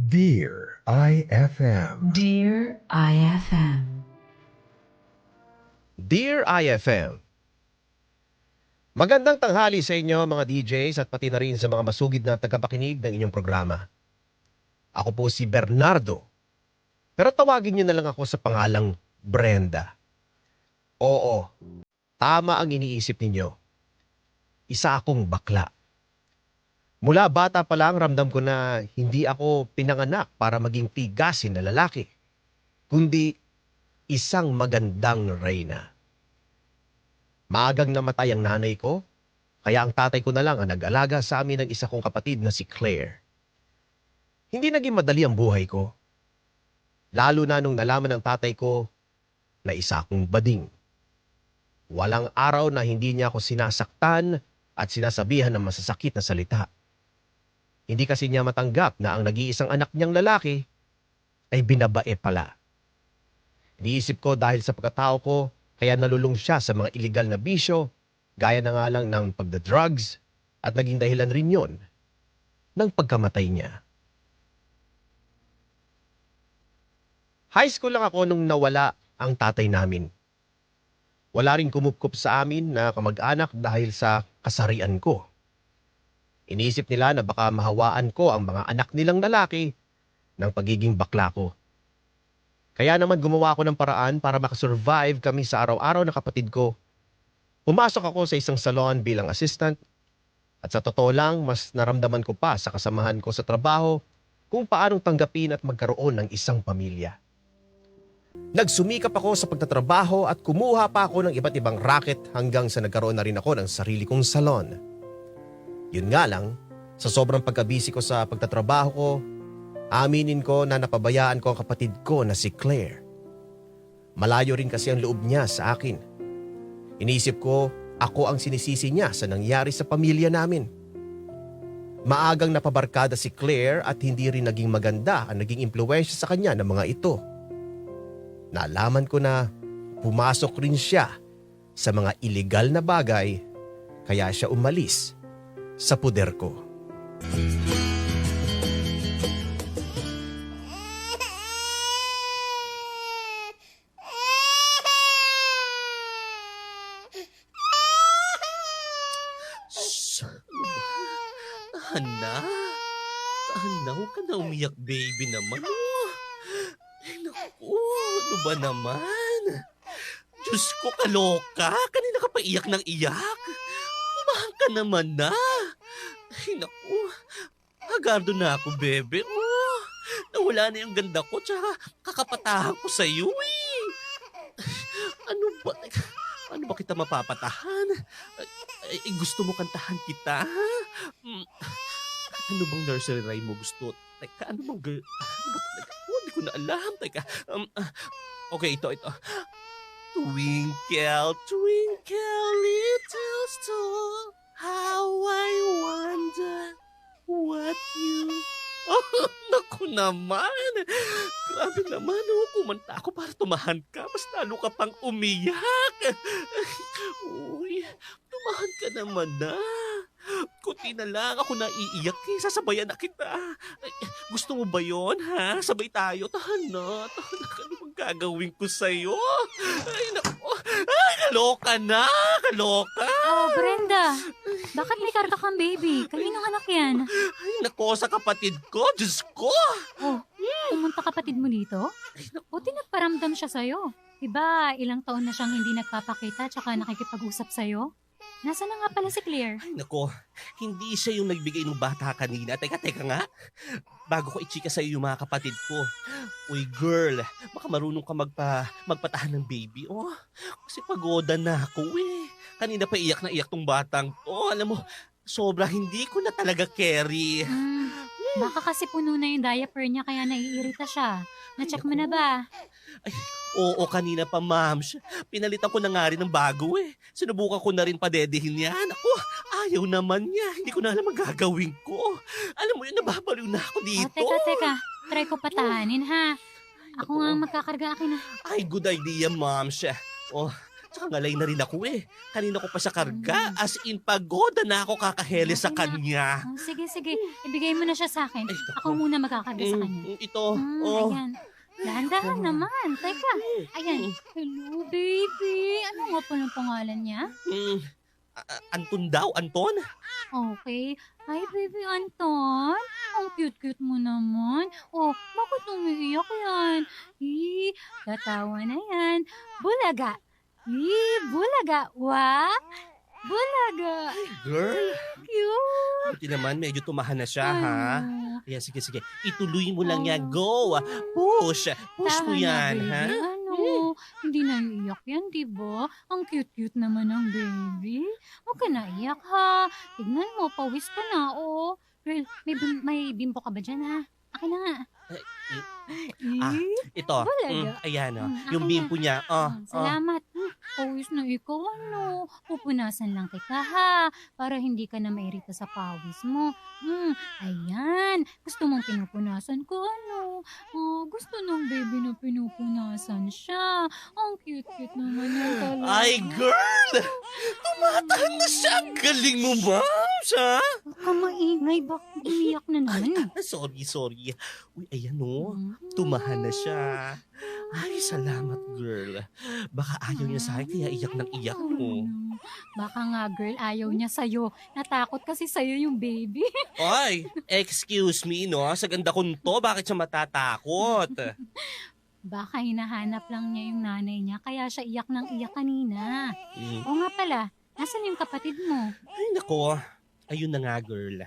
Dear IFM. Dear IFM. Dear IFM, magandang tanghali sa inyo mga DJs at pati na rin sa mga masugid na tagapakinig ng inyong programa. Ako po si Bernardo, pero tawagin niyo na lang ako sa pangalang Brenda. Oo, tama ang iniisip ninyo. Isa akong bakla. Mula bata pa lang ramdam ko na hindi ako pinanganak para maging tigasin na lalaki, kundi isang magandang reyna. Maagang namatay ang nanay ko, kaya ang tatay ko na lang ang nag-alaga sa amin ng isa kong kapatid na si Claire. Hindi naging madali ang buhay ko, lalo na nung nalaman ng tatay ko na isa akong bading. Walang araw na hindi niya ako sinasaktan at sinasabihan ng masasakit na salita. Hindi kasi niya matanggap na ang nag-iisang anak niyang lalaki ay binabae pala. Iniisip ko dahil sa pagkatao ko, kaya nalulung siya sa mga iligal na bisyo, gaya na nga lang ng pagda-drugs, at naging dahilan rin yon ng pagkamatay niya. High school lang ako nung nawala ang tatay namin. Wala rin kumupkup sa amin na kamag-anak dahil sa kasarian ko. Iniisip nila na baka mahawaan ko ang mga anak nilang lalaki ng pagiging bakla ko. Kaya naman gumawa ako ng paraan para makasurvive kami sa araw-araw na kapatid ko. Pumasok ako sa isang salon bilang assistant at sa totoo lang mas naramdaman ko pa sa kasamahan ko sa trabaho kung paanong tanggapin at magkaroon ng isang pamilya. Nagsumikap ako sa pagtatrabaho at kumuha pa ako ng iba't ibang racket hanggang sa nagkaroon na rin ako ng sarili kong salon. Yun nga lang, sa sobrang pagkabisi ko sa pagtatrabaho ko, aminin ko na napabayaan ko ang kapatid ko na si Claire. Malayo rin kasi ang loob niya sa akin. Iniisip ko, ako ang sinisisi niya sa nangyari sa pamilya namin. Maagang napabarkada si Claire at hindi rin naging maganda ang naging impluwensya sa kanya ng mga ito. Nalaman ko na pumasok rin siya sa mga iligal na bagay, kaya siya umalis sa puder ko. Tahan na. Tahan na. Huwag ka na umiyak, baby naman. Oh. Ay, naku. Ano ba naman? Diyos ko, kaloka. Kanina ka pa iyak ng iyak. Umahan ka naman na. Ay, naku. Hagardo na ako, bebe. Oh. Nawala na yung ganda ko. Tsaka kakapatahan ko sa'yo eh. Ano ba? Ano ba kita mapapatahan? Ay, gusto mo kantahan kita? Ano bang nursery rhyme mo gusto? Teka, ano bang girl? Ano ba talaga? Oh, hindi ko na alam. Teka, okay, ito. Twinkle, twinkle, little star, how I wonder what you... Oh, naku naman. Grabe naman, oh. Kumanta ako para tumahan ka. Mas lalo ka pang umiyak. Uy, tumahan ka naman na. Kunti na lang ako naiiyak eh. Sasabayan na kita. Ay, gusto mo ba yon ha? Sabay tayo. Tahan na. Ano bang gagawin ko sa'yo? Ay, naku. Ay, kaloka na. Kaloka. Oh, Brenda, bakit may karga kang baby? Kaninong anak yan? Ay, nako sa kapatid ko. Diyos ko. Oh, pumunta kapatid mo dito? Buti nagparamdam siya sa'yo. Diba, ilang taon na siyang hindi nagpapakita tsaka nakikipag-usap sa'yo? Nasaan na nga pala si Claire? Ay, nako. Hindi siya yung nagbigay ng bata kanina. Teka nga. Bago ko i-chika sa'yo yung mga kapatid ko. Uy, girl. Baka marunong ka magpatahan ng baby. Oh, kasi pagoda na ako eh. Kanina pa iyak na iyak tong batang to. Alam mo, sobra hindi ko na talaga carry. Baka kasi puno na yung diaper niya kaya naiirita siya. Na-check mo na ba? Ay, oo, kanina pa, ma'am. Pinalitan ko na nga rin ng bago eh. Sinubukan ko na rin padedehin yan. Ako, ayaw naman niya. Hindi ko na alam ang gagawin ko. Alam mo yun, nababaliw na ako dito. Oh, teka. Try ko patahanin ha. Ako nga ang magkakarga akin na. Ay, good idea, ma'am. Oh, Tsaka ngalay na rin ako eh. Kanina ko pa siya karga. As in, pagoda na ako kakahele sa Okay na. kanya. Oh, sige, sige. Ibigay mo na siya sa akin. Ay, naku. Ako muna magkakarga sa kanya. Ito. Oh. Ayan. Dahan-dahan naman. Teka. Ayan. Hello, baby. Ano nga po ng pangalan niya? Anton daw, Anton? Okay. Hi, baby Anton. Ang cute-cute mo naman. Oh, bakit umiiyak yan? Tatawa na yan. Bulaga. Bulaga. Bulaga. Girl, Cute. buti naman medyo tumahan na siya, ha? Ano? Ayan, sige. Ituloy mo lang yan. Oh. Go! Push mo Tahan na, yan, baby. ha? Ano? Hindi na iiyak yan, di ba? Ang cute-cute naman ng baby. Huwag ka na iyak, ha? Tignan mo, pawis ka na, oh. Girl, may bimbo ka ba dyan, ha? Akin na nga. Ah, Ito, Bulaga. ayan, akin yung na. bimpo niya. Salamat. Pawis na ikaw, ano? Pupunasan lang kita, ha? Para hindi ka na mairita sa pawis mo. Ayan. Gusto mong pinupunasan ko, ano? Gusto ng baby na pinupunasan siya. Ang cute-cute naman yan talaga. Ay, girl! Tumatahan na siya. Ang galing mo, Mams, ha? Huwag ka maingay. Bakit umiyak na naman? Sorry. Uy, ayan, tumahan na siya. Ay, salamat, girl. Baka ayaw niya sa akin, kaya iyak ng iyak mo. Baka nga, girl, ayaw niya sa'yo. Natakot kasi sa'yo yung baby. Oy, excuse me, no? Sa ganda kong to, bakit siya matatakot? Baka hinahanap lang niya yung nanay niya, kaya siya iyak ng iyak kanina. O nga pala, nasan yung kapatid mo? Ay, nako. Ayun na nga, girl.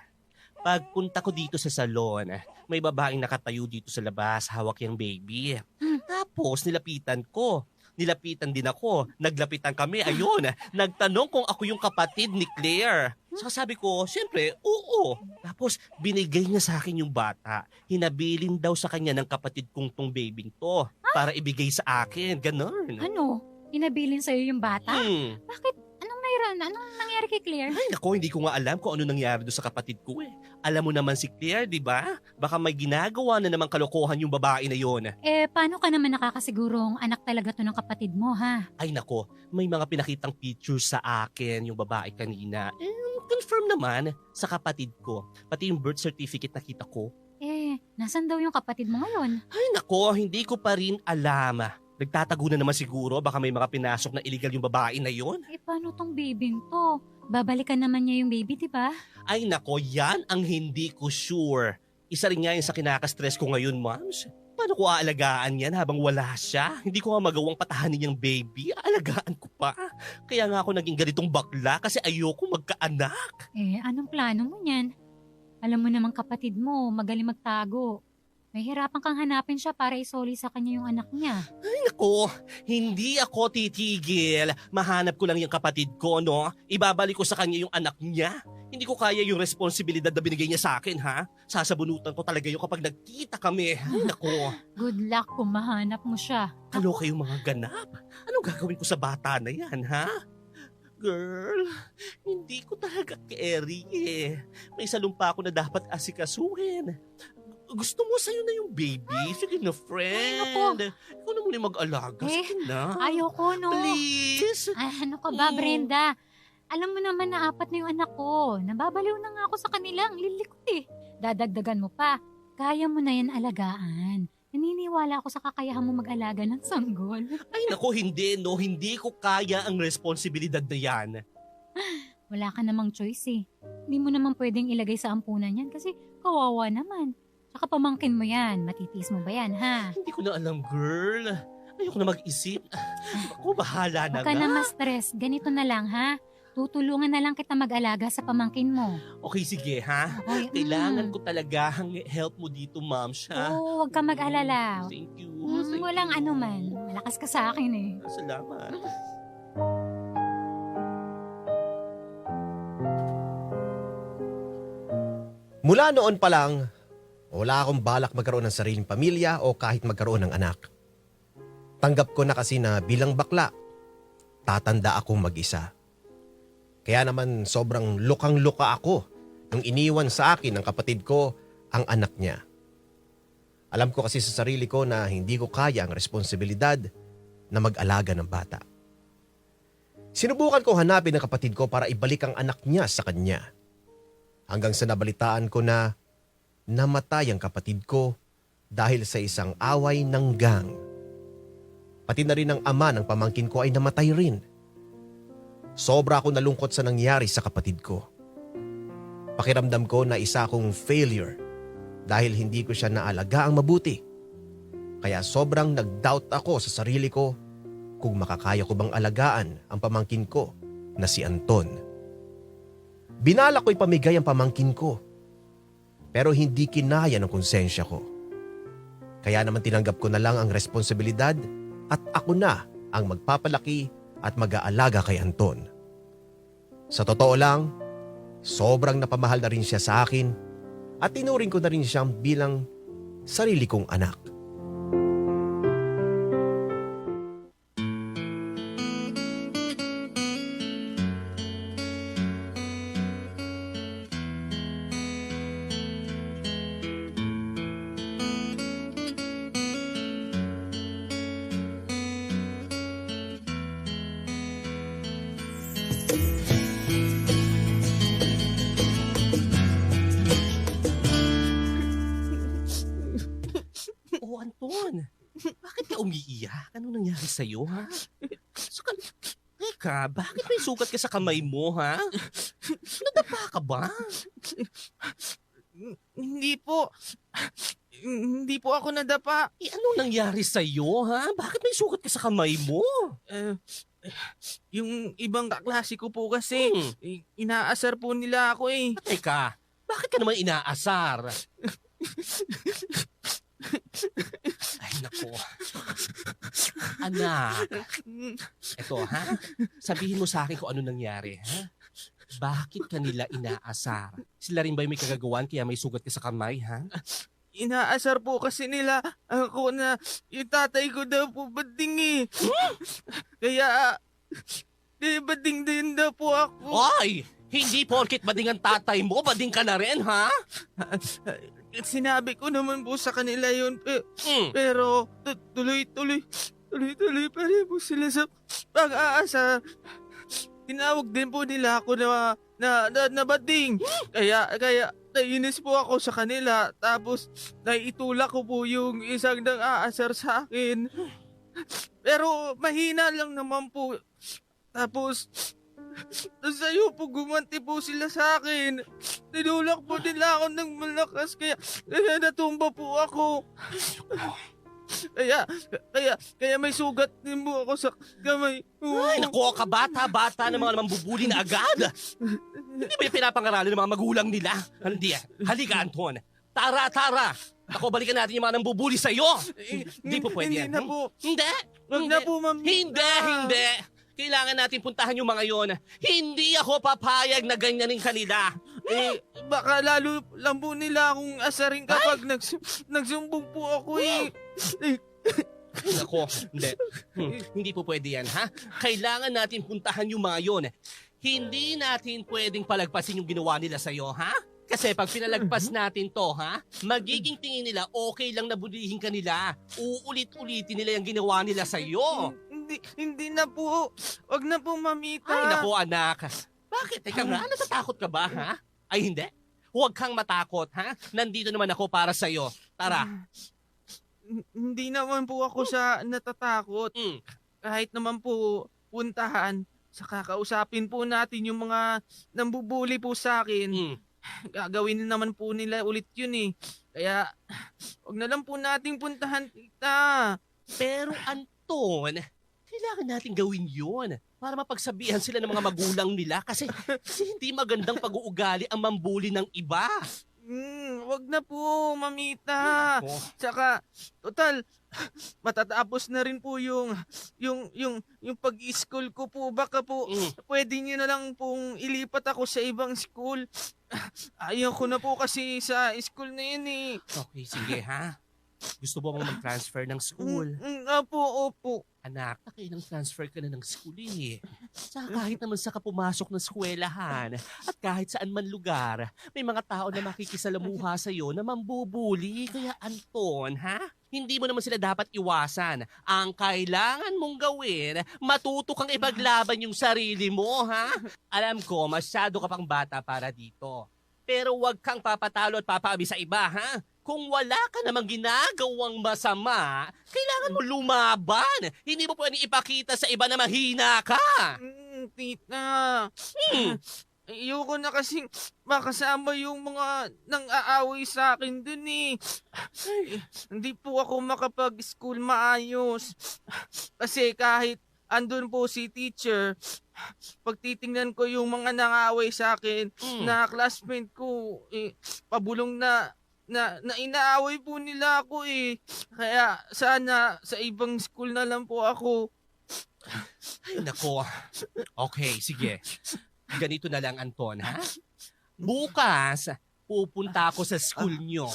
Pagpunta ko dito sa salon, may babaeng nakatayo dito sa labas, hawak yung baby. Tapos, nilapitan ko. Nilapitan din ako. Naglapitan kami, ayun. Nagtanong kung ako yung kapatid ni Claire. Saka sabi ko, siyempre, oo. Tapos, binigay niya sa akin yung bata. Hinabilin daw sa kanya ng kapatid kong tong baby to. Para ibigay sa akin. Ganon. Ano? Inabilin sa'yo yung bata? Bakit? Anong mayroon? Anong nangyari kay Claire? Ay, nako, hindi ko nga alam kung ano nangyari doon sa kapatid ko eh. Alam mo naman si Claire, di ba? Baka may ginagawa na naman kalokohan yung babae na yon. Paano ka naman nakakasigurong anak talaga to ng kapatid mo, ha? Ay, nako, may mga pinakitang pictures sa akin yung babae kanina. Confirm naman sa kapatid ko. Pati yung birth certificate nakita ko. Nasan daw yung kapatid mo ngayon? Ay, nako, hindi ko pa rin alam. Nagtatago na naman siguro, baka may mga pinasok na illegal yung babae na yon. Paano tong babing to? Babalikan naman niya yung baby, di ba? Ay, nako, yan ang hindi ko sure. Isa rin nga yung sa kinakastress ko ngayon, Moms. Paano ko aalagaan yan habang wala siya? Hindi ko nga magawang patahanin yung baby. Aalagaan ko pa. Kaya nga ako naging ganitong bakla kasi ayoko magkaanak. Anong plano mo niyan? Alam mo namang kapatid mo, magaling magtago. May hirapan kang hanapin siya para isoli sa kanya yung anak niya. Ay, nako, hindi ako titigil. Mahanap ko lang yung kapatid ko, no? Ibabalik ko sa kanya yung anak niya. Hindi ko kaya yung responsibilidad na binigay niya sa akin, ha? Sasabunutan ko talaga yung kapag nagkita kami. Ay, nako. Good luck kung mahanap mo siya. Kaloka yung mga ganap. Anong gagawin ko sa bata na yan, ha? Girl, hindi ko talaga carry eh. May salumpa ako na dapat asikasuhin. Gusto mo sa'yo na yung baby? Sige na, friend. Ikaw na muna mag-alaga. Sige na. Ayoko, no? Please. Ano ka ba, Brenda? Alam mo naman na 4 na yung anak ko. Nababaliw na nga ako sa kanila. Ang lilikot eh. Dadagdagan mo pa. Kaya mo na yan alagaan. Naniniwala ako sa kakayahan mo mag-alaga ng sanggol. Ay nako, hindi no. Hindi ko kaya ang responsibilidad na yan. Wala ka namang choice eh. Hindi mo naman pwedeng ilagay sa ampunan yan kasi kawawa naman. Tsaka pamangkin mo yan. Matitiis mo ba yan, ha? Hindi ko na alam, girl. Ayoko na mag-isip. Ako, bahala na Huwag ka nga. na ma-stress. Ganito na lang, ha? Tutulungan na lang kita mag-alaga sa pamangkin mo. Okay, sige, ha? Okay, Kailangan ko talaga ang help mo dito, ma'am, siya. Oo, huwag ka mag-alala. Thank you. Walang ano man. Malakas ka sa akin eh. Salamat. Mula noon pa lang, wala akong balak magkaroon ng sariling pamilya o kahit magkaroon ng anak. Tanggap ko na kasi na bilang bakla, tatanda akong mag-isa. Kaya naman sobrang lukang-luka ako nung iniwan sa akin ng kapatid ko ang anak niya. Alam ko kasi sa sarili ko na hindi ko kaya ang responsibilidad na mag-alaga ng bata. Sinubukan kong hanapin ang kapatid ko para ibalik ang anak niya sa kanya. Hanggang sa nabalitaan ko na namatay ang kapatid ko dahil sa isang away ng gang. Pati na rin ang ama ng pamangkin ko ay namatay rin. Sobra ako nalungkot sa nangyari sa kapatid ko. Pakiramdam ko na isa akong failure dahil hindi ko siya naalagaang mabuti. Kaya sobrang nag-doubt ako sa sarili ko kung makakaya ko bang alagaan ang pamangkin ko na si Anton. Binala ko ipamigay ang pamangkin ko pero hindi kinaya ng konsensya ko. Kaya naman tinanggap ko na lang ang responsibilidad at ako na ang magpapalaki at mag-aalaga kay Anton. Sa totoo lang, sobrang napamahal na rin siya sa akin at tinuring ko na rin siyang bilang sarili kong anak. Oh, Anton, bakit ka umiiyak? Ano nangyari sa'yo, ha? Teka, bakit may sugat ka sa kamay mo, ha? Nadapa ka ba? Hindi po. Hindi po ako nadapa. Ano nangyari sa'yo, ha? Bakit may sugat ka sa kamay mo? Yung ibang kaklase ko po kasi, Hmm. inaasar po nila ako eh. Teka, bakit ka naman inaasar? Ay, naku. Anak, eto, ha? Sabihin mo sa akin kung ano nangyari, ha? Bakit kanila inaasar? Sila rin ba yung may kagagawan kaya may sugat ka sa kamay, ha? Inaasar po kasi nila ako na yung tatay ko daw po bading eh. Kaya bading din daw po ako. Oy! Hindi porkit bading ang tatay mo, bading ka na rin, ha? Sinabi ko naman po sa kanila yun. Hmm. Pero tuloy-tuloy pa rin po sila sa pag-aasar. Tinawag din po nila ako na bading. Kaya nainis po ako sa kanila. Tapos naitulak ko po yung isang nang-aasar sa akin. Pero mahina lang naman po. Tapos sa'yo po gumanti po sila sa akin. Tinulak po nila ako ng malakas kaya natumba po ako. Kaya may sugat din po ako sa kamay. Ay, naku, kabata-bata ng mga namambubuli na agad. Hindi ba yung pinapangaralan ng mga magulang nila? Hindi, halika, Anton. Tara. Ako, balikan natin yung mga nambubuli sa'yo. Hindi po pwede yan. Hindi na po. Hindi. Wag na po, ma'am. Hindi. Kailangan natin puntahan yung mga yon. Hindi ako papayag na ganyanin kanila. Baka lalo lang po nila akong asarin kapag nagsumbong po ako eh. Nako, hindi. Hindi po pwede yan, ha? Kailangan natin puntahan yung mga yon. Hindi natin pwedeng palagpasin yung ginawa nila sa'yo, ha? Kasi pag pinalagpas natin to, ha? Magiging tingin nila okay lang na bulihin ka nila. Uulit-ulitin nila yung ginawa nila sa'yo. Hindi na po. Wag na po, mamita. Ay, naku, anak. Bakit? Teka nga, natatakot ka ba, ha? Ay, hindi. Huwag kang matakot, ha? Nandito naman ako para sa'yo. Tara. Hindi naman po ako sa natatakot. Mm. Kahit naman po puntahan, sa kakausapin po natin yung mga nambubuli po sa akin. Mm. Gagawin naman po nila ulit yun eh. Kaya, wag na lang po nating puntahan, tita. Pero, Anton, kailangan natin gawin yun para mapagsabihan sila ng mga magulang nila kasi hindi magandang pag-uugali ang mambuli ng iba. Wag na po, mamita. Tsaka, total, matatapos na rin po yung pag-school ko po. Baka po, pwede nyo na lang pong ilipat ako sa ibang school. Ayaw ko na po kasi sa school na yun eh. Okay, sige ha. Gusto mo bang mag-transfer ng school? Opo. Anak, nakailang transfer ka na ng school eh. Saka kahit naman sa kapumasok ng eskwelahan at kahit saan man lugar, may mga tao na makikisalamuha sa'yo na mambubuli. Kaya Anton, ha? Hindi mo naman sila dapat iwasan. Ang kailangan mong gawin, matuto kang ipaglaban yung sarili mo, ha? Alam ko, masyado ka pang bata para dito. Pero huwag kang papatalo at papaabi sa iba, ha? Kung wala ka namang ginagawang masama, kailangan mo lumaban. Hindi mo pwedeng ipakita sa iba na mahina ka. Tita. Ayoko na kasing makasama yung mga nang-aaway sa akin dun eh. Hindi po ako makapag-school maayos. Kasi kahit andun po si teacher, pag titingnan ko yung mga nang-aaway sa akin na classmate ko, pabulong na inaaway po nila ako eh. Kaya sana sa ibang school na lang po ako. Ay, nako. Okay, sige. Ganito na lang, Anton, ha? Bukas, pupunta ako sa school nyo.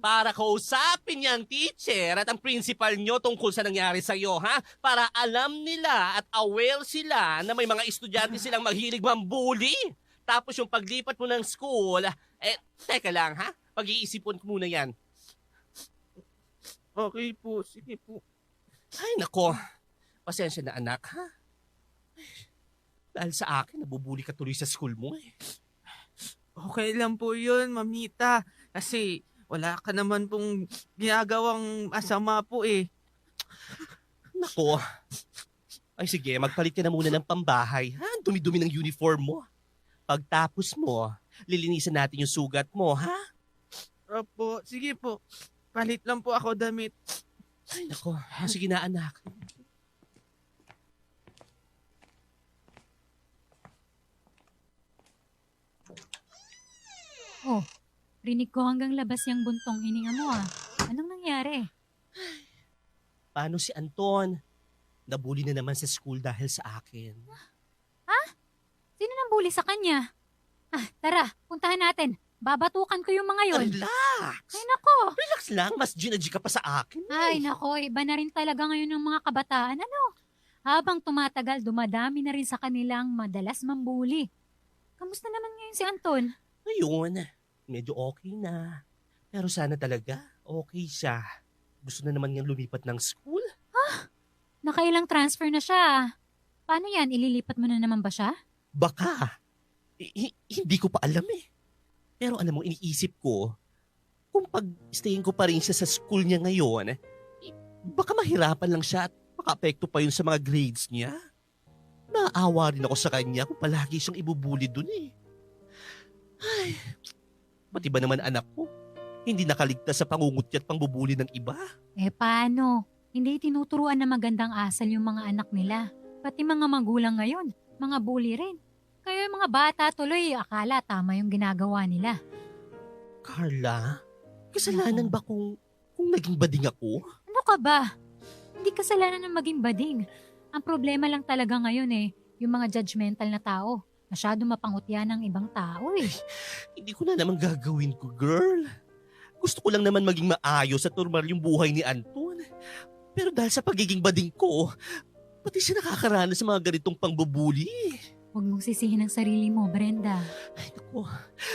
Para kausapin niya ang teacher at ang principal nyo tungkol sa nangyari sa'yo, ha? Para alam nila at aware sila na may mga estudyante silang mahilig mambuli. Tapos yung paglipat mo ng school, teka lang, ha? Pag-iisipon ko muna yan. Okay po, sige po. Ay, nako. Pasensya na, anak, ha? Dahil sa akin, nabubuli ka tuloy sa school mo, eh. Okay lang po yun, mamita. Kasi wala ka naman pong ginagawang masama po eh. Nako. Ay sige, magpalit ka na muna ng pambahay. Ha? Dumi-dumi ng uniform mo. Pagtapos mo, lilinisan natin yung sugat mo, ha? Opo, sige po. Palit lang po ako damit. Ay nako, sige na anak. Oh, rinig ko hanggang labas yung buntong hininga mo ah. Anong nangyari? Paano si Anton? Nabuli na naman sa school dahil sa akin. Sino nang bully sa kanya? Tara, puntahan natin. Babatukan ko yung mga yon. Relax! Ay nako! Relax lang, mas ginadji ka pa sa akin. Ay nako, iba na rin talaga ngayon ng mga kabataan. Ano? Habang tumatagal, dumadami na rin sa kanilang madalas mambuli. Kamusta naman ngayon si Anton? Ngayon, medyo okay na. Pero sana talaga, okay siya. Gusto na naman niyang lumipat ng school. Nakailang transfer na siya. Paano yan? Ililipat mo na naman ba siya? Baka. Hindi ko pa alam eh. Pero alam mo, iniisip ko, kung pag-stayin ko pa rin siya sa school niya ngayon, baka mahirapan lang siya at maka-apekto pa yun sa mga grades niya. Naawa rin ako sa kanya kung palagi siyang ibubuli dun eh. Ay, pati ba naman anak ko? Hindi nakaligtas sa pangungutya at pangbubuli ng iba. Paano? Hindi tinuturuan na magandang asal yung mga anak nila. Pati mga magulang ngayon, mga bully rin. Kaya yung mga bata tuloy, akala tama yung ginagawa nila. Carla, kasalanan ba kung naging bading ako? Ano ka ba? Hindi kasalanan ng maging bading. Ang problema lang talaga ngayon yung mga judgmental na tao. Masyado mapangutya ng ibang tao eh. Hindi ko na naman gagawin ko, girl. Gusto ko lang naman maging maayos at normal yung buhay ni Anton. Pero dahil sa pagiging bading ko, pati siya nakakaranas sa mga ganitong pangbubuli. Huwag mong sisihin ang sarili mo, Brenda. Ay naku,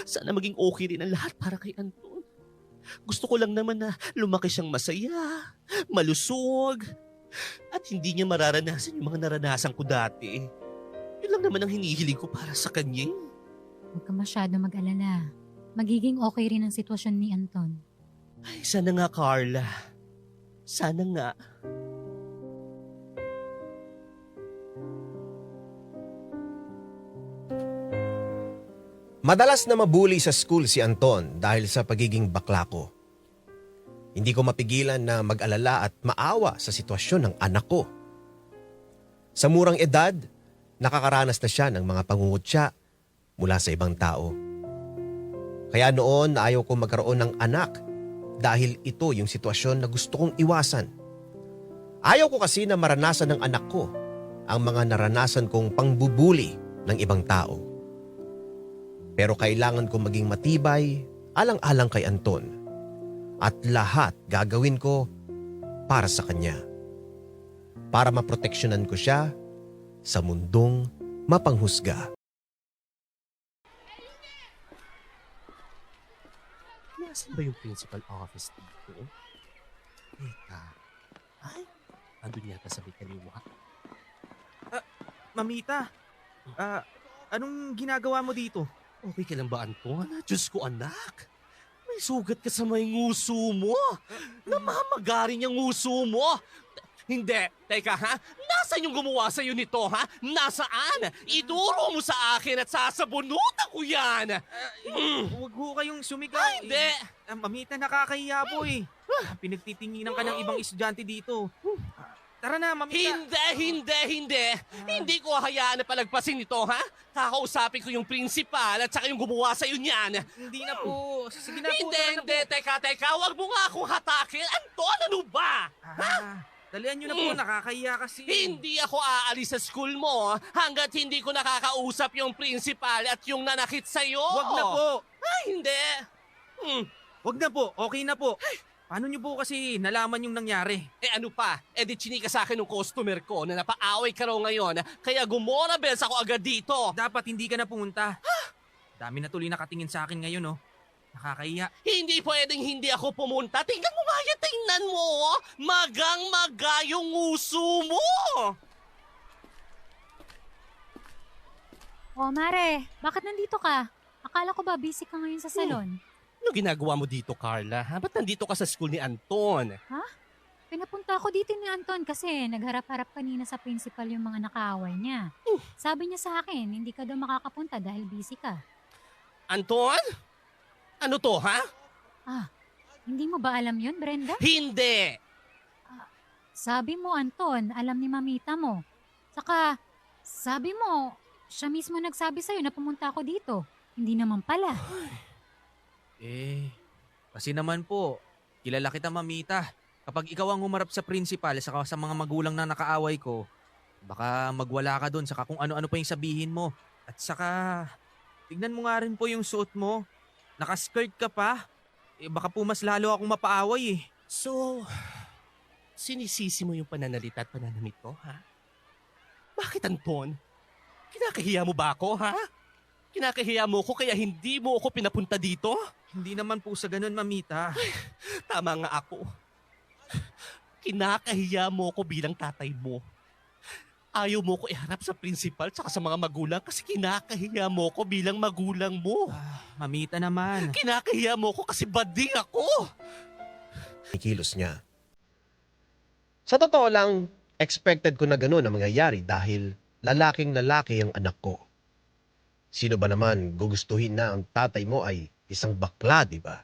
sana maging okay rin ang lahat para kay Anton. Gusto ko lang naman na lumaki siyang masaya, malusog, at hindi niya mararanasan yung mga naranasan ko dati. Yun lang naman ang hinihiling ko para sa kanya. Huwag ka masyado mag-alala. Magiging okay rin ang sitwasyon ni Anton. Ay, sana nga, Carla. Sana nga. Madalas na mabuli sa school si Anton dahil sa pagiging bakla ko. Hindi ko mapigilan na mag-alala at maawa sa sitwasyon ng anak ko. Sa murang edad, nakakaranas na siya ng mga pangungutya mula sa ibang tao. Kaya noon ayaw ko magkaroon ng anak dahil ito yung sitwasyon na gusto kong iwasan. Ayaw ko kasi na maranasan ng anak ko ang mga naranasan kong pangbubuli ng ibang tao. Pero kailangan ko maging matibay, alang-alang kay Anton. At lahat gagawin ko para sa kanya. Para maproteksyonan ko siya sa mundong mapanghusga. Nasaan ba yung principal office dito? Teka. Ay, andun yata sa may kaliwa. Mamita, anong ginagawa mo dito? Okay ka lang ba, Anton? Diyos ko, anak. May sugat ka sa may nguso mo. Namamagarin yung nguso mo. Hindi. Teka, ha? Nasaan yung gumawa sa'yo nito, ha? Nasaan? Ituro mo sa akin at sasabunutan ko yan. Huwag ho kayong sumigaw. Ay, hindi. Mamita, nakakahiya po eh. Pinagtitinginan ka ng ibang estudyante dito. Tara na, Mamita. Hindi. Hindi ko hayaan na palagpasin ito, ha? Kakausapin ko yung principal at saka yung gumawa sa'yo niyan. Hindi na po. Sige na po. tara na Hindi. Teka. Huwag mo nga akong hatakin. Anton, ano ba? Dalian nyo na po. Nakakahiya kasi. Hindi ako aalis sa school mo hanggat hindi ko nakakausap yung principal at yung nanakit sa'yo. Wag na po. Ay, hindi. Wag na po. Okay na po. Paano nyo po kasi nalaman yung nangyari? Ano pa? Di chinika sa akin ng customer ko na napaaway ka raw ngayon kaya gumora bells ako agad dito. Dapat hindi ka na pumunta. Dami na tuloy nakatingin sa akin ngayon, oh. Nakakahiya. Hindi pwedeng hindi ako pumunta. Tingnan mo nga yan, tingnan mo. Magang-maga yung uso mo. Oh, Mare, bakit nandito ka? Akala ko ba busy ka ngayon sa salon? Ano ginagawa mo dito, Carla? Ba't nandito ka sa school ni Anton? Pinapunta ako dito ni Anton kasi nagharap-harap kanina sa principal yung mga nakaaway niya. Sabi niya sa akin, hindi ka daw makakapunta dahil busy ka. Anton? Ano to, ha? Hindi mo ba alam yun, Brenda? Hindi! Sabi mo, Anton, alam ni mamita mo. Saka, sabi mo, siya mismo nagsabi sa'yo na pumunta ako dito. Hindi naman pala. Kasi naman po, kilala kita, Mamita. Kapag ikaw ang humarap sa principal saka sa mga magulang na nakaaway ko, baka magwala ka doon saka kung ano-ano pa yung sabihin mo. At saka, tignan mo nga rin po yung suot mo. Nakaskirt ka pa. Baka po mas lalo akong mapaaway eh. So, sinisisi mo yung pananalita at pananamit ko, ha? Bakit, Anton? Kinakahiya mo ba ako, ha? Kinakahiya mo ko kaya hindi mo ako pinapunta dito? Hindi naman po sa ganun, Mamita. Tama nga ako. Kinakahiya mo ko bilang tatay mo. Ayaw mo ko iharap sa principal tsaka sa mga magulang kasi kinakahiya mo ko bilang magulang mo. Mamita naman. Kinakahiya mo ko kasi bading ako. Kilos niya. Sa totoo lang, expected ko na gano'n ang mangyayari dahil lalaking lalaki ang anak ko. Sino ba naman gugustuhin na ang tatay mo ay isang bakla, di ba?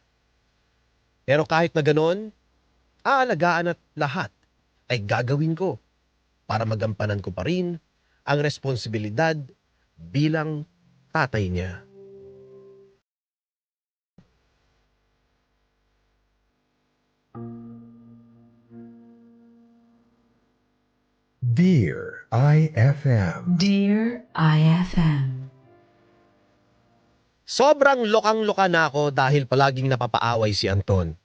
Pero kahit na gano'n, aalagaan at lahat ay gagawin ko para magampanan ko pa rin ang responsibilidad bilang tatay niya. Dear IFM. Dear IFM. Sobrang lokang-loka na ako dahil palaging napapaaway si Anton.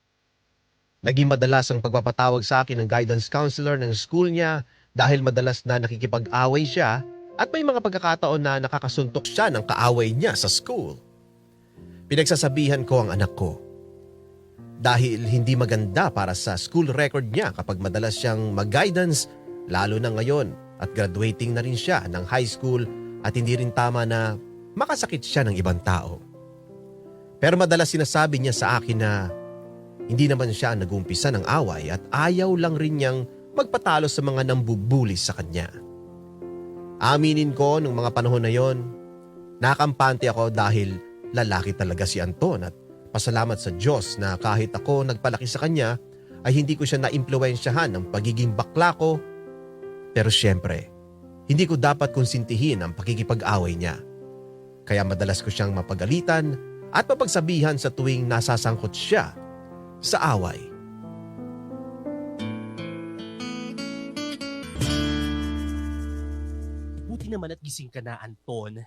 Naging madalas ang pagpapatawag sa akin ng guidance counselor ng school niya dahil madalas na nakikipag-away siya at may mga pagkakataon na nakakasuntok siya ng kaaway niya sa school. Pinagsasabihan ko ang anak ko. Dahil hindi maganda para sa school record niya kapag madalas siyang mag-guidance, lalo na ngayon at graduating na rin siya ng high school at hindi rin tama na makasakit siya ng ibang tao. Pero madalas sinasabi niya sa akin na hindi naman siya nag-umpisa ng away at ayaw lang rin niyang magpatalo sa mga nambubuli sa kanya. Aminin ko nung mga panahon na yon, nakampante ako dahil lalaki talaga si Anton at pasalamat sa Diyos na kahit ako nagpalaki sa kanya ay hindi ko siya naimpluwensyahan ng pagiging bakla ko. Pero syempre, hindi ko dapat konsintihin ang pakikipag-away niya. Kaya madalas ko siyang mapagalitan at mapagsabihan sa tuwing nasasangkot siya sa away. Buti naman at gising ka na, Anton.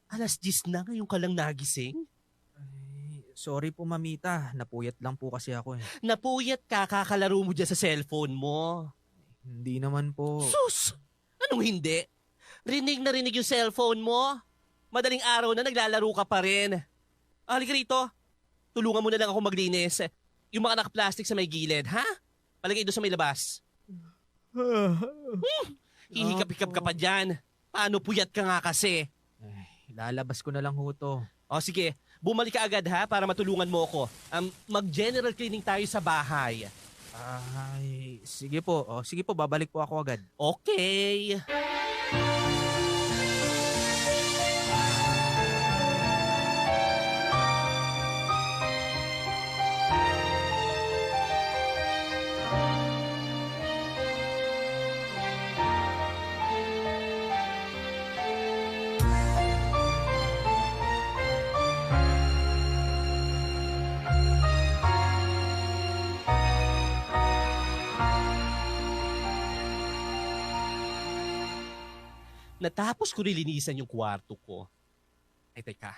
10:00 na ngayon ka lang nagising. Sorry po, Mamita. Napuyat lang po kasi ako eh. Napuyat ka, kakalaro mo dyan sa cellphone mo. Hindi naman po. Sus! Anong hindi? Rinig na rinig yung cellphone mo. Madaling araw na naglalaro ka pa rin. Halika rito. Tulungan mo na lang ako maglinis. Yung mga naka-plastic sa may gilid, ha? Palagay doon sa may labas. Hihikap-hikap ka pa dyan. Paano puyat ka nga kasi? Lalabas ko na lang ho to. O sige, bumalik ka agad ha para matulungan mo ako. Mag-general cleaning tayo sa bahay. Ay, sige po. Sige po, babalik po ako agad. Okay. Natapos ko linisan yung kwarto ko. Ay, teka.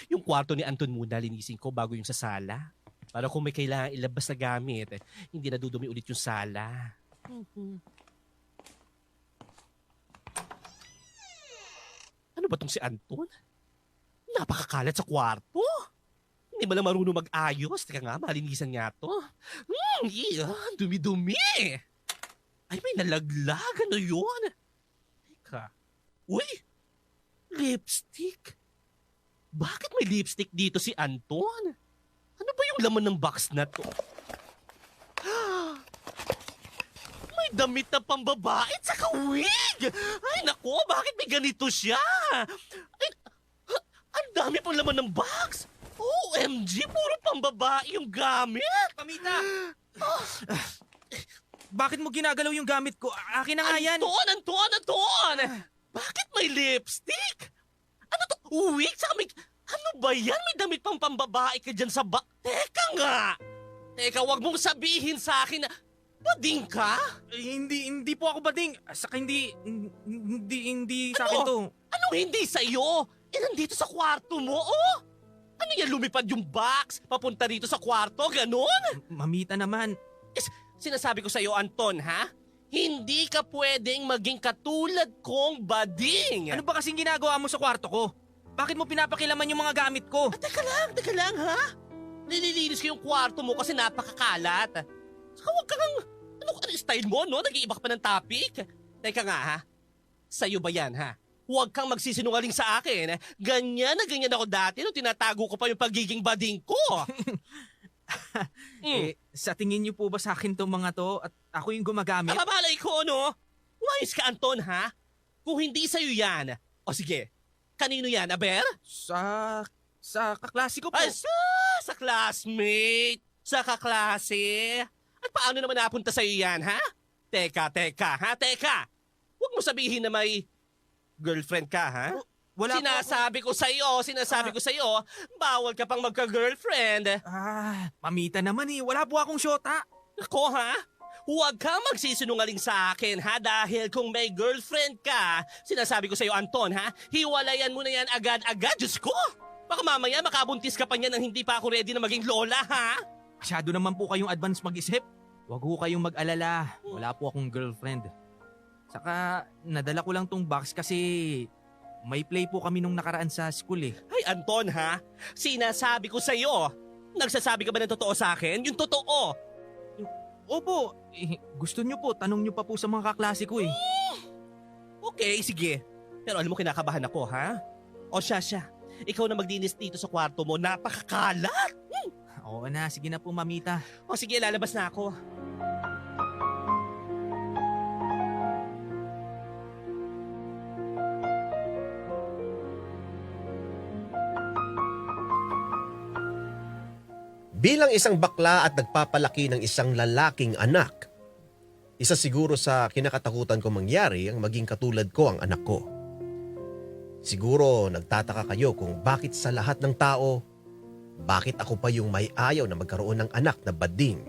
Yung kwarto ni Anton muna linisin ko bago yung sa sala. Para kung may kailangan ilabas na gamit, hindi na dudumi ulit yung sala. Ano ba tong si Anton? Napakakalat sa kwarto. Hindi ba lang marunong mag-ayos? Teka nga, malinisan nga to. Dumi-dumi. Ay, may nalaglag. Ano yun? Teka. Uy! Lipstick? Bakit may lipstick dito si Anton? Ano ba yung laman ng box na to? May damit na pambabae at saka wig! Ay nako, bakit may ganito siya? Ay, ang dami pang laman ng box! OMG, puro pambabae yung gamit! Pamita! Bakit mo ginagalaw yung gamit ko? Akin na nga yan! Anton! Bakit may lipstick? Ano to? Wig? Saka may... Ano ba yan? May damit pang pambabae ka dyan sa Teka nga! Teka, wag mong sabihin sa akin na... Bading ka? Hindi po ako bading. Saka hindi sa akin to. Anong hindi sa'yo? Nandito sa kwarto mo, oh! Ano yan, lumipad yung box? Papunta dito sa kwarto, ganon? Mamita naman. Sinasabi ko sa'yo, Anton, ha? Hindi ka pwedeng maging katulad kong bading. Ano ba kasing ginagawa mo sa kwarto ko? Bakit mo pinapakilaman yung mga gamit ko? Teka lang, ha? Nililinis ko yung kwarto mo kasi napakakalat. Saka huwag kang... Ano style mo, no? Nag-iiba ka pa ng topic. Teka nga, ha? Sa'yo ba yan, ha? Huwag kang magsisinungaling sa akin. Ganyan na ganyan ako dati nung tinatago ko pa yung pagiging bading ko. Sa tingin niyo po ba sa akin tong mga to at ako yung gumagamit? Mamalay ko, no? Wais ka, Anton, ha? Kung hindi sa'yo yan. O sige, kanino yan, Aber? Sa kaklase ko po. Ay, sa classmate. Sa kaklase. At paano naman napunta sa'yo yan, ha? Teka. Huwag mo sabihin na may girlfriend ka, ha? Wala sinasabi ko sa'yo, bawal ka pang magka-girlfriend. Mamita naman wala po akong syota. Ako, ha? Huwag kang magsisinungaling sa akin, ha? Dahil kung may girlfriend ka, sinasabi ko sa'yo, Anton, ha? Hiwalayan mo na yan agad-agad, Diyos ko! Baka mamaya makabuntis ka pa niyan nang hindi pa ako ready na maging lola, ha? Masyado naman po kayong advance mag-isip. Huwag ho kayong mag-alala. Wala po akong girlfriend. Saka, nadala ko lang tong box kasi may play po kami nung nakaraan sa school Ay, Anton, ha? Sinasabi ko sa'yo. Nagsasabi ka ba ng totoo sa akin? Yung totoo. Opo, gusto nyo po, tanong nyo pa po sa mga kaklase ko Okay, sige. Pero alam mo, kinakabahan ako, ha? O siya. Ikaw na magdinis dito sa kwarto mo. Napakakalat! Oo na, sige na po, Mamita. O sige, lalabas na ako. Bilang isang bakla at nagpapalaki ng isang lalaking anak, isa siguro sa kinakatakutan ko mangyari ang maging katulad ko ang anak ko. Siguro nagtataka kayo kung bakit sa lahat ng tao, bakit ako pa yung may ayaw na magkaroon ng anak na bading.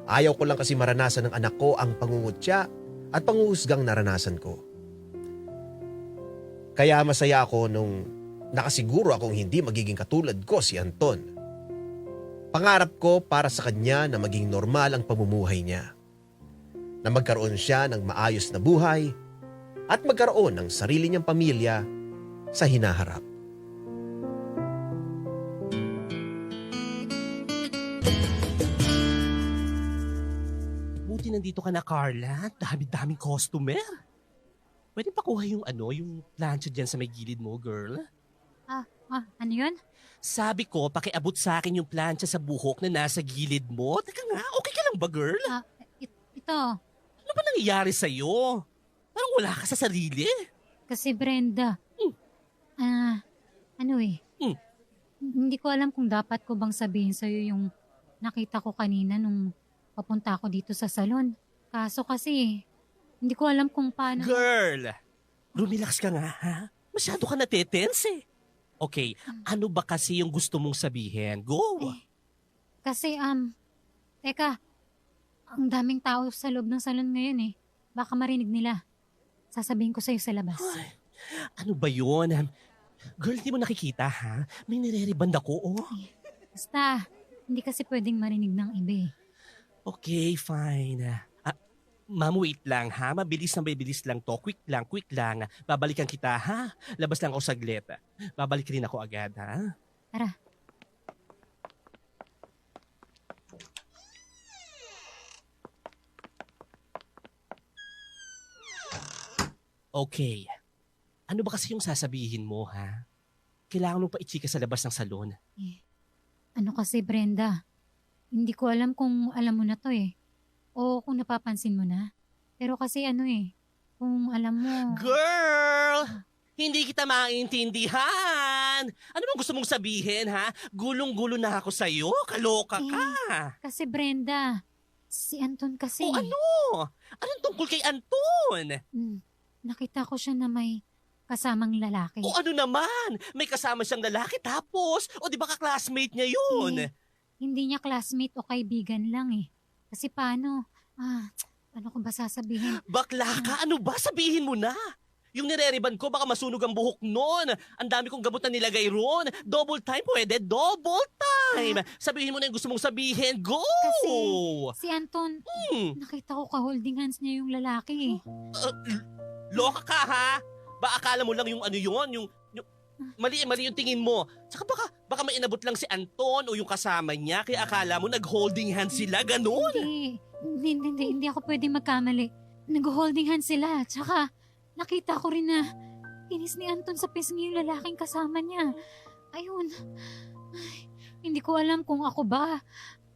Ayaw ko lang kasi maranasan ng anak ko ang pangungutya at panguhusgang naranasan ko. Kaya masaya ako nung nakasiguro akong hindi magiging katulad ko si Anton. Pangarap ko para sa kanya na maging normal ang pamumuhay niya. Na magkaroon siya ng maayos na buhay at magkaroon ng sarili niyang pamilya sa hinaharap. nandito ka na, Carla. Dami-daming customer. Pwede pa kuha yung yung plancha dyan sa may gilid mo, girl? Ano yun? Sabi ko, pakiabot sa akin yung plancha sa buhok na nasa gilid mo. Teka nga, okay ka lang ba, girl? Ito. Ano ba nangyayari sa'yo? Parang wala ka sa sarili. Kasi Brenda. Hindi ko alam kung dapat ko bang sabihin sa'yo yung nakita ko kanina nung papunta ako dito sa salon. Kaso kasi, hindi ko alam kung paano... Girl, rumelax ka nga, ha? Masyado ka natetense eh. Okay, ano ba kasi yung gusto mong sabihin? Go! Kasi, teka, ang daming tao sa loob ng salon ngayon eh. Baka marinig nila. Sasabihin ko sa'yo sa labas. Ay, ano ba yun? Girl, di mo nakikita, ha? May nire-reband ako, oh. Basta, hindi kasi pwedeng marinig ng iba eh. Okay, fine. Ma'am, wait lang, ha? Mabilis lang to. Quick lang. Babalikan kita, ha? Labas lang ako saglit. Babalik rin ako agad, ha? Tara. Okay. Ano ba kasi yung sasabihin mo, ha? Kailangan mo pa ichika sa labas ng salon. Ano kasi Brenda, hindi ko alam kung alam mo na to eh. O kung napapansin mo na. Pero kasi kung alam mo... Girl! Hindi kita maintindihan! Ano bang gusto mong sabihin, ha? Gulong-gulo na ako sa'yo? Kaloka ka! Kasi Brenda, si Anton kasi... O ano? Anong tungkol kay Anton? Nakita ko siya na may kasamang lalaki. O ano naman? May kasama siyang lalaki tapos? O di ba ka-classmate niya yun? Hindi niya classmate o kaibigan lang eh. Kasi paano? Ano ko ba sasabihin? Bakla ka? Ano ba? Sabihin mo na! Yung nire-riban ko, baka masunog ang buhok nun. Ang dami kong gamot na nilagay ron. Double time pwede, double time. Sabihin mo na yung gusto mong sabihin. Go! Kasi si Anton, nakita ko ka-holding hands niya yung lalaki. Loka ka, ha? Ba akala mo lang yung yung mali yung tingin mo. Saka baka may inabot lang si Anton o yung kasama niya kaya akala mo nag-holding hands sila, ganun. Hindi ako pwedeng magkamali. Nag-holding hands sila. Tsaka nakita ko rin na tinis ni Anton sa pisngi yung lalaking kasama niya. Ayun. Hindi ko alam kung ako ba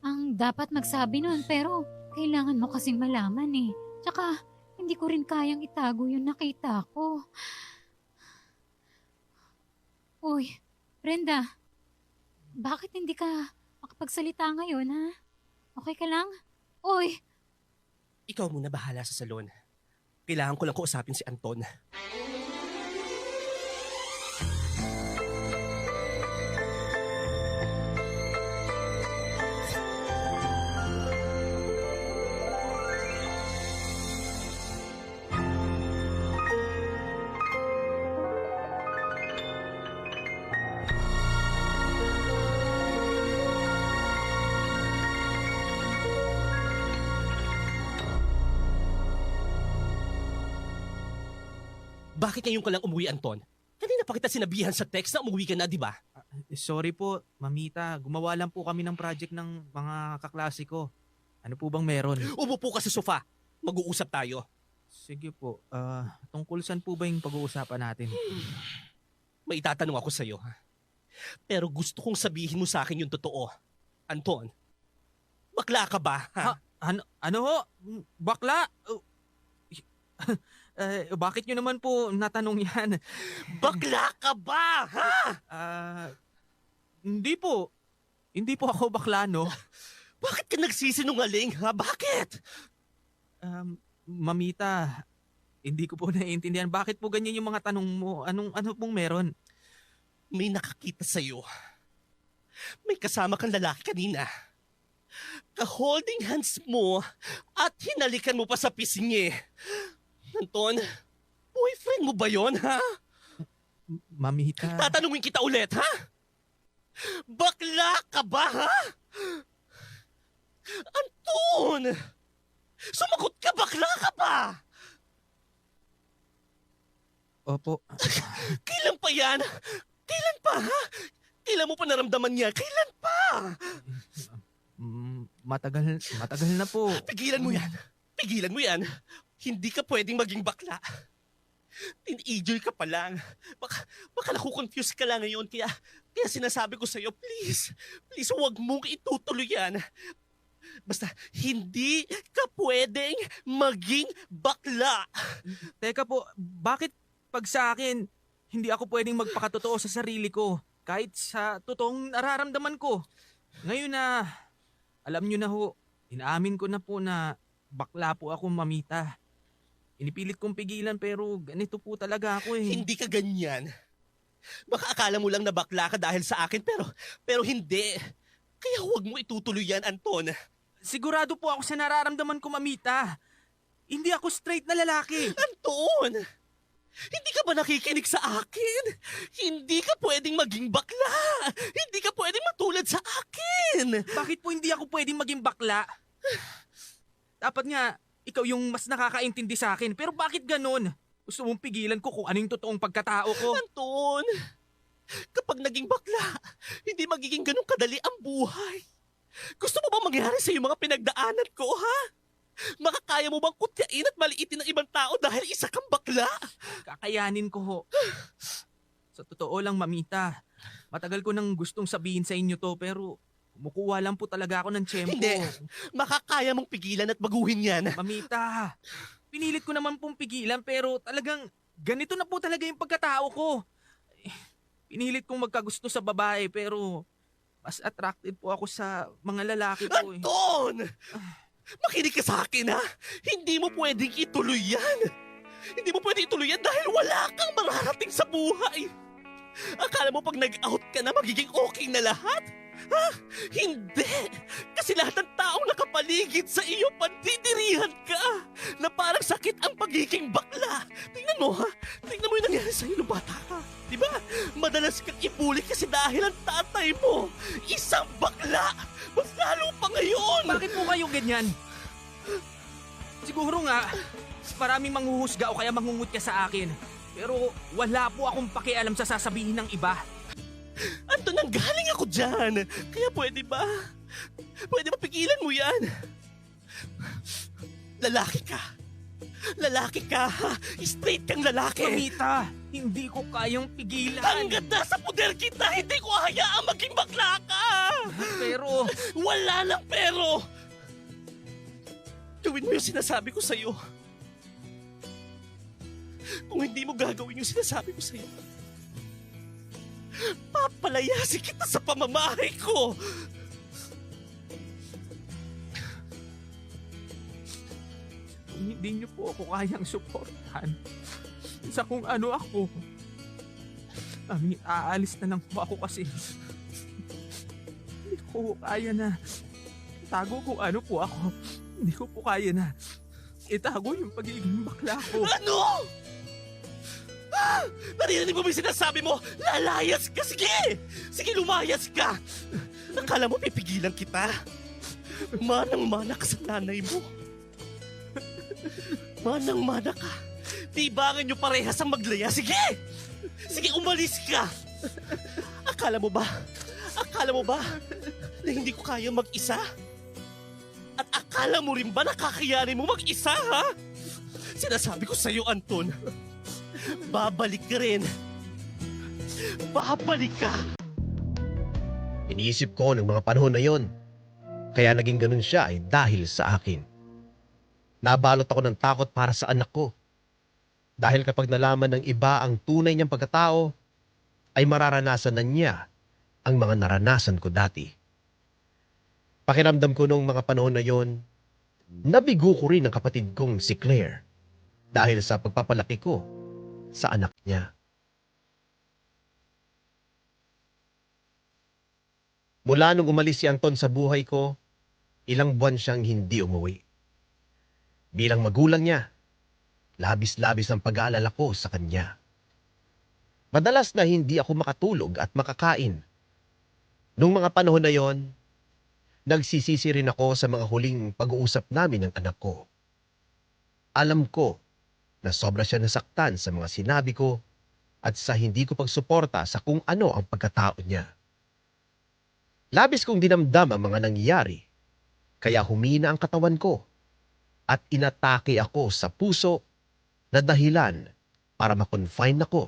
ang dapat magsabi nun pero kailangan mo kasing malaman eh. Tsaka hindi ko rin kayang itago yung nakita ko. Uy, Brenda, bakit hindi ka makapagsalita ngayon, ha? Okay ka lang? Uy! Ikaw muna bahala sa salon. Kailangan ko lang kausapin si Anton. Bakit ngayon ka lang umuwi, Anton? Kanina pa kita sinabihan sa text na umuwi ka na, di ba? Sorry po, Mamita. Gumawa lang po kami ng project ng mga kaklase ko. Ano po bang meron? Umupo ka sa sofa. Mag-uusap tayo. Sige po. Tungkol saan po ba yung pag-uusapan natin? May itatanong ako sa'yo, ha? Pero gusto kong sabihin mo sa akin yung totoo. Anton, bakla ka ba, ha? Ano ho? Bakla? Bakit nyo naman po natanong yan? Bakla ka ba, ha? Hindi po. Hindi po ako bakla, no? Bakit ka nagsisinungaling, ha? Bakit? Mamita, hindi ko po naiintindihan. Bakit po ganyan yung mga tanong mo? Ano pong meron? May nakakita sa'yo. May kasama kang lalaki kanina. Ka-holding hands mo at hinalikan mo pa sa pisngi. Anton, boyfriend mo ba yon, ha? Mamita... Tatanungin kita ulit, ha? Bakla ka ba, ha? Anton! Sumagot ka, bakla ka ba? Opo. Kailan pa yan? Kailan pa, ha? Kailan mo pa naramdaman niya? Kailan pa? Matagal na po. Pigilan mo yan. Pigilan mo yan. Hindi ka pwedeng maging bakla. Teenager ka pa lang. Baka nakukonfuse ka lang ngayon. Kaya sinasabi ko sa'yo, please, huwag mong itutuloy yan. Basta, hindi ka pwedeng maging bakla. Teka po, bakit pag sa akin, hindi ako pwedeng magpakatotoo sa sarili ko kahit sa totoong nararamdaman ko? Ngayon na, alam nyo na ho, inaamin ko na po na bakla po ako, mamita. Inipilit kong pigilan pero ganito po talaga ako eh. Hindi ka ganyan. Baka akala mo lang na bakla ka dahil sa akin pero hindi. Kaya huwag mo itutuloy yan, Anton. Sigurado po ako sa nararamdaman ko, mamita. Hindi ako straight na lalaki. Anton! Hindi ka ba nakikinig sa akin? Hindi ka pwedeng maging bakla. Hindi ka pwedeng matulad sa akin. Bakit po hindi ako pwedeng maging bakla? Dapat nga, ikaw yung mas nakakaintindi sa akin. Pero bakit ganun? Gusto mong pigilan ko kung ano yung totoong pagkatao ko? Anton, kapag naging bakla, hindi magiging ganun kadali ang buhay. Gusto mo ba mangyari sa yung mga pinagdaanan ko, ha? Makakaya mo bang kutyain at maliitin ng ibang tao dahil isa kang bakla? Kakayanin ko ho. Sa totoo lang, mamita, matagal ko nang gustong sabihin sa inyo to pero kumukuha lang po talaga ako ng tiyempo. Hindi. Makakaya mong pigilan at baguhin yan. Mamita, pinilit ko naman pong pigilan pero talagang ganito na po talaga yung pagkatao ko. Pinilit kong magkagusto sa babae pero mas attracted po ako sa mga lalaki po eh. Anton! Makinig ka sa akin, ha? Hindi mo pwedeng ituloy yan. Hindi mo pwedeng ituloy yan dahil wala kang mararating sa buhay. Akala mo pag nag-out ka na magiging okay na lahat? Ha? Hindi! Kasi lahat ng taong nakapaligid sa iyo, pandidirihan ka na parang sakit ang pagiging bakla. Tingnan mo, ha? Tingnan mo yung nangyari sa iyo nung bata ka. Diba? Madalas kang ibulit kasi dahil ang tatay mo, isang bakla. Mas lalo pa ngayon! Bakit po kayo ganyan? Siguro nga, maraming manghuhusga o kaya mangungutya sa akin. Pero wala po akong pakialam sa sasabihin ng iba. Anton, nanggaling ako dyan. Kaya pwede ba? Pwede ba pigilan mo yan? Lalaki ka. Lalaki ka. Straight kang lalaki. Mamita, hindi ko kayang pigilan. Hanggat nasa puder kita, hindi ko hayaang maging bakla ka. Pero Wala lang pero. Gawin mo yung sinasabi ko sa'yo. Kung hindi mo gagawin yung sinasabi ko sa'yo, papalayasin kita sa pamamahay ko. kung hindi niyo po ako kayang suportahan sa kung ano ako, aalis na lang po ako kasi hindi ko kaya na itago kung ano po ako. Hindi ko po kaya na itago yung pagiging bakla ko. Ano? Ah! Narinig mo ba yung sinasabi mo? Lalayas ka! Sige! Sige, lumayas ka! Akala mo pipigilan kita? Manang-mana ka sa nanay mo. Manang-mana ka. Tibangan nyo parehas ang maglaya. Sige! Sige, umalis ka! Akala mo ba na hindi ko kaya mag-isa? At akala mo rin ba na kakayanin mo mag-isa, ha? Sinasabi ko sa'yo, Anton, babalik ka rin. Babalik ka! Iniisip ko ng mga panahon na yon. Kaya naging ganun siya ay dahil sa akin. Nabalot ako ng takot para sa anak ko. Dahil kapag nalaman ng iba ang tunay niyang pagkatao, ay mararanasan na niya ang mga naranasan ko dati. Pakiramdam ko nung mga panahon na yon, nabigo ko rin ang kapatid kong si Claire dahil sa pagpapalaki ko sa anak niya. Mula nung umalis si Anton sa buhay ko, ilang buwan siyang hindi umuwi. Bilang magulang niya, labis-labis ang pag-aalala ko sa kanya. Madalas na hindi ako makatulog at makakain. Nung mga panahon na yon, nagsisisi rin ako sa mga huling pag-uusap namin ng anak ko. Alam ko na sobra siya nasaktan sa mga sinabi ko at sa hindi ko pagsuporta sa kung ano ang pagkatao niya. Labis kong dinamdam ang mga nangyayari, kaya humina ang katawan ko at inatake ako sa puso na dahilan para ma-confine ako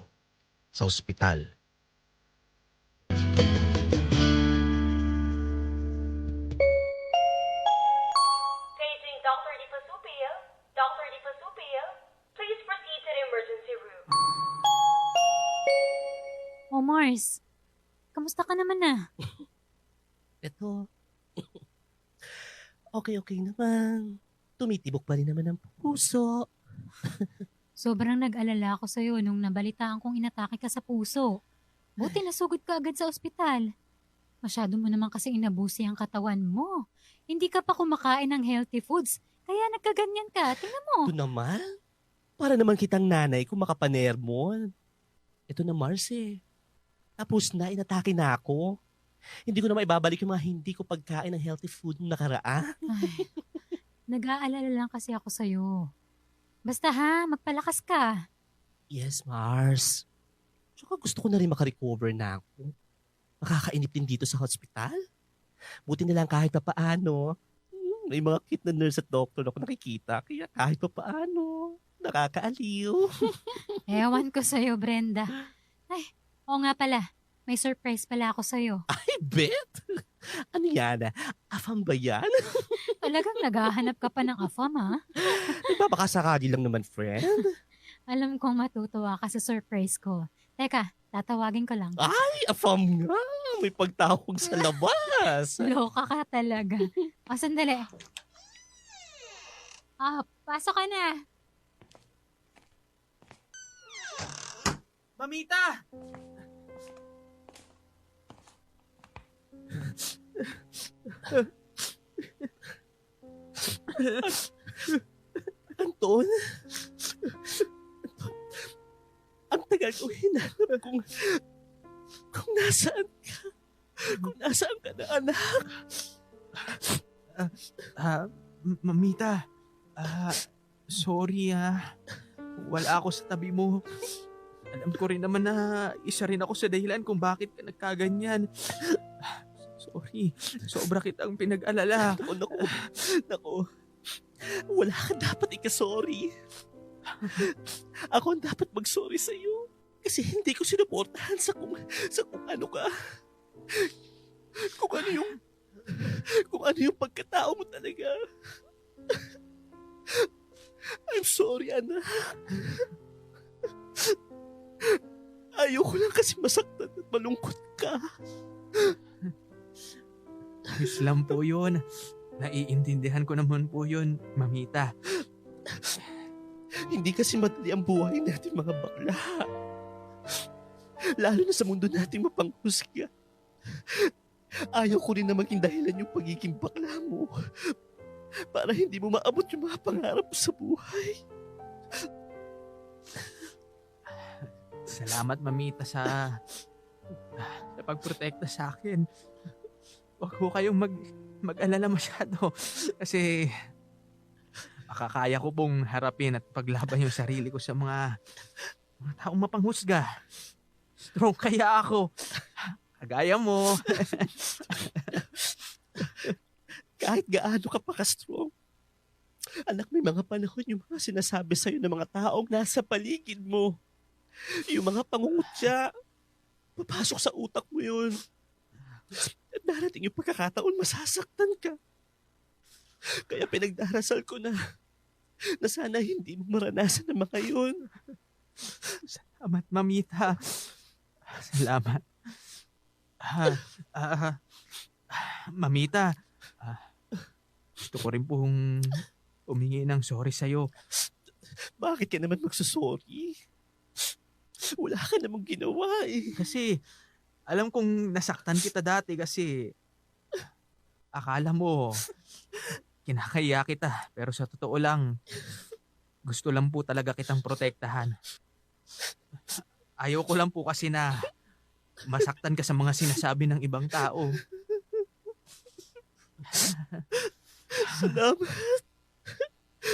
sa ospital. Paging Dr. Di Pasupio. Dr. Di Pasupio, please proceed to the emergency room. Oh, Mars. Kamusta ka naman na? Ito. Okay naman. Tumitibok pa rin naman ang puso. Sobrang nag-alala ako sa'yo nung nabalitaan kong inatake ka sa puso. Buti nasugod ka agad sa ospital. Masyado mo naman kasi inabusi ang katawan mo. Hindi ka pa kumakain ng healthy foods, kaya nagkaganyan ka. Tingnan mo. Ito naman. Para naman kitang nanay kung makapanermon. Ito na Mars eh. Tapos na, inatake na ako. Hindi ko na maibabalik yung mga hindi ko pagkain ng healthy food nung nakaraan. Ay, nag-aalala lang kasi ako sa'yo. Basta ha, magpalakas ka. Yes, Mars. Tsaka gusto ko na rin makarecover na ako. Makakainip din dito sa hospital. Buti na lang kahit pa paano. May mga cute na nurse at doctor ako nakikita. Kaya kahit pa paano, nakakaaliw. Ewan ko sa'yo, Brenda. Ay, oo nga pala. May surprise pala ako sa'yo. Ay, bet! Ano yan? Afam ba yan? Talagang naghahanap ka pa ng afam, ha? Nagpapakasakali lang naman, friend. Alam kong matutuwa ka sa surprise ko. Teka, tatawagin ko lang. Ay, afam nga! May pagtawag sa labas. Loka ka talaga. O, sandali. Pasok ka na. Mamita! Anton? Ang tagal ko hinanap kung nasaan ka. Kung nasaan ka na, anak. Mamita, sorry wala ako sa tabi mo. Alam ko rin naman na isa rin ako sa dahilan kung bakit ka nagkaganyan. Sorry, sobra kitang pinag-alala. Naku. Wala ka dapat ikasorry. Ako ang dapat mag-sorry sa'yo. Kasi hindi ko sinuportahan sa kung ano ka. Kung ano yung pagkatao mo talaga. I'm sorry, anak. Ayoko lang kasi masaktan at malungkot ka. Ayos lang po yun. Naiintindihan ko naman po yun, Mamita. Hindi kasi madali ang buhay natin mga bakla. Lalo na sa mundo natin mapanghusga. Ayaw ko rin na maging dahilan yung pagiging bakla mo para hindi mo maabot yung mga pangarap mo sa buhay. Salamat, Mamita, sa pagprotekta sa akin. Huwag ko kayong mag-alala masyado kasi makakaya ko pong harapin at paglaban yung sarili ko sa mga taong mapanghusga. Strong kaya ako. Kagaya mo. Kahit gaano ka pa ka-strong. Anak, may mga panahon yung mga sinasabi sa'yo ng mga taong nasa paligid mo. Yung mga pangungutya. Papasok sa utak mo yun. At darating yung pagkakataon, masasaktan ka. Kaya pinagdarasal ko na sana hindi mo maranasan ang mga yun. Salamat, Mamita. Salamat. Mamita, gusto ko rin pong humingi ng sorry sa'yo. Bakit ka naman magsusorry? Wala ka namang ginawa eh. Kasi alam kong nasaktan kita dati kasi akala mo kinakaya kita. Pero sa totoo lang, gusto lang po talaga kitang protektahan. Ayaw ko lang po kasi na masaktan ka sa mga sinasabi ng ibang tao. Salamat.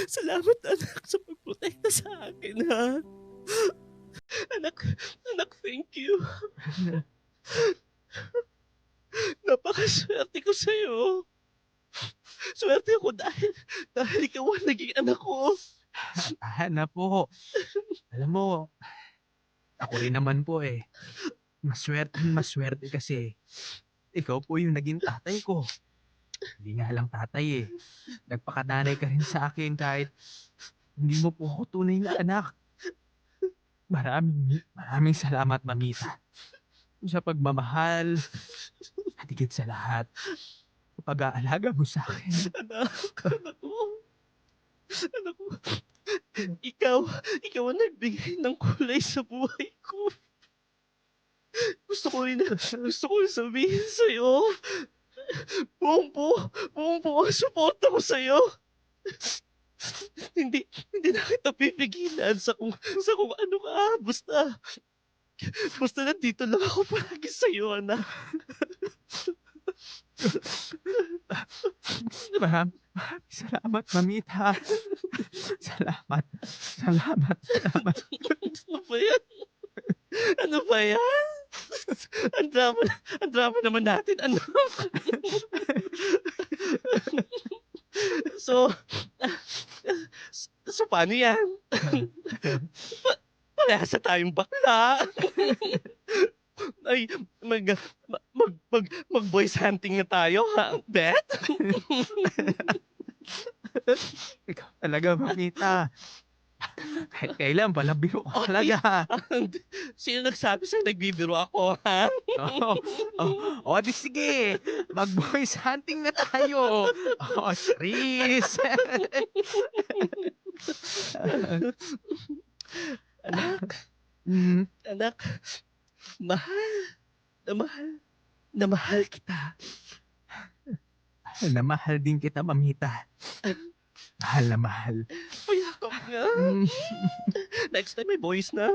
Salamat, anak, sa pagprotekta sa akin, ha? Anak, thank you. Napakaswerte ko sa'yo. Swerte ako dahil ikaw ang naging anak ko. Hana po. Alam mo, ako rin naman po eh. Maswerte kasi ikaw po yung naging tatay ko. Hindi nga lang tatay eh. Nagpakatanay ka rin sa akin kahit hindi mo po ako tunay na anak. Maraming salamat, Mamita. Sa pagmamahal at higit sa lahat, sa pag-aalaga mo sa akin. Anak ko. Anak ko. Ikaw ang nagbigay ng kulay sa buhay ko. Gusto ko rin sabihin sa'yo. Buong ang suporta ko sa'yo. Hindi na kita pipigilan sa kung ano ka. Basta nandito lang ako palagi sa'yo, anak. Maraming salamat, Mamita. Salamat. Ano ba yan? Ano ba yan? Ang drama naman natin, anak. So paano yan? Parehas na tayong bakla. Ay, mag voice hunting na tayo, ha? Bet? Ikaw talaga, Mamita. Kahit kailan, palabiro ko talaga. Sino nagsabi sa'yo nagbibiro ako, ha? Di sige. Mag-voice hunting na tayo. Chris. Anak, mahal kita. Mahal din kita, Mamita. Mahal na mahal. Payakap nga. Next time may voice na.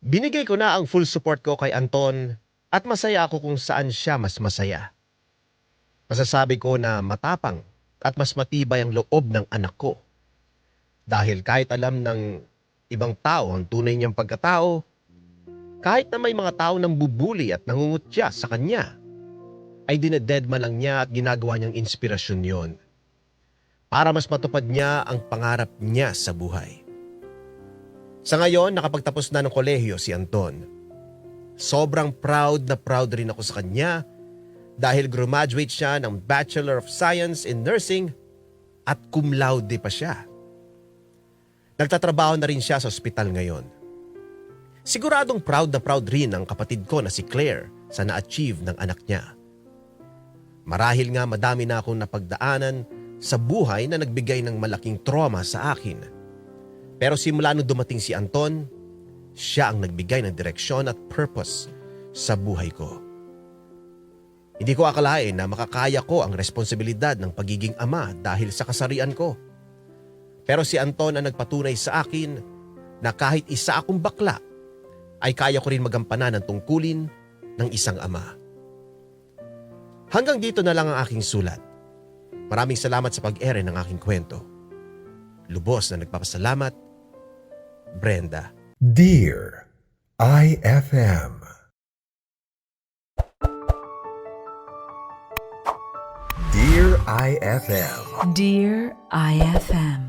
Binigay ko na ang full support ko kay Anton at masaya ako kung saan siya mas masaya. Masasabi ko na matapang at mas matibay ang loob ng anak ko. Dahil kahit alam ng ibang tao ang tunay niyang pagkatao, kahit na may mga tao nang bubuli at nangungutya sa kanya, ay dinededma lang niya at ginagawa niyang inspirasyon yon para mas matupad niya ang pangarap niya sa buhay. Sa ngayon, nakapagtapos na ng kolehiyo si Anton. Sobrang proud rin ako sa kanya dahil graduate siya ng Bachelor of Science in Nursing at cum laude pa siya. Nagtatrabaho na rin siya sa ospital ngayon. Siguradong proud rin ang kapatid ko na si Claire sa na-achieve ng anak niya. Marahil nga madami na akong napagdaanan sa buhay na nagbigay ng malaking trauma sa akin. Pero simula nung dumating si Anton, siya ang nagbigay ng direksyon at purpose sa buhay ko. Hindi ko akalain na makakaya ko ang responsibilidad ng pagiging ama dahil sa kasarian ko. Pero si Anton ang nagpatunay sa akin na kahit isa akong bakla, ay kaya ko rin magampanan ang tungkulin ng isang ama. Hanggang dito na lang ang aking sulat. Maraming salamat sa pag-ere ng aking kwento. Lubos na nagpapasalamat, Brenda. Dear IFM. Dear IFM. Dear IFM.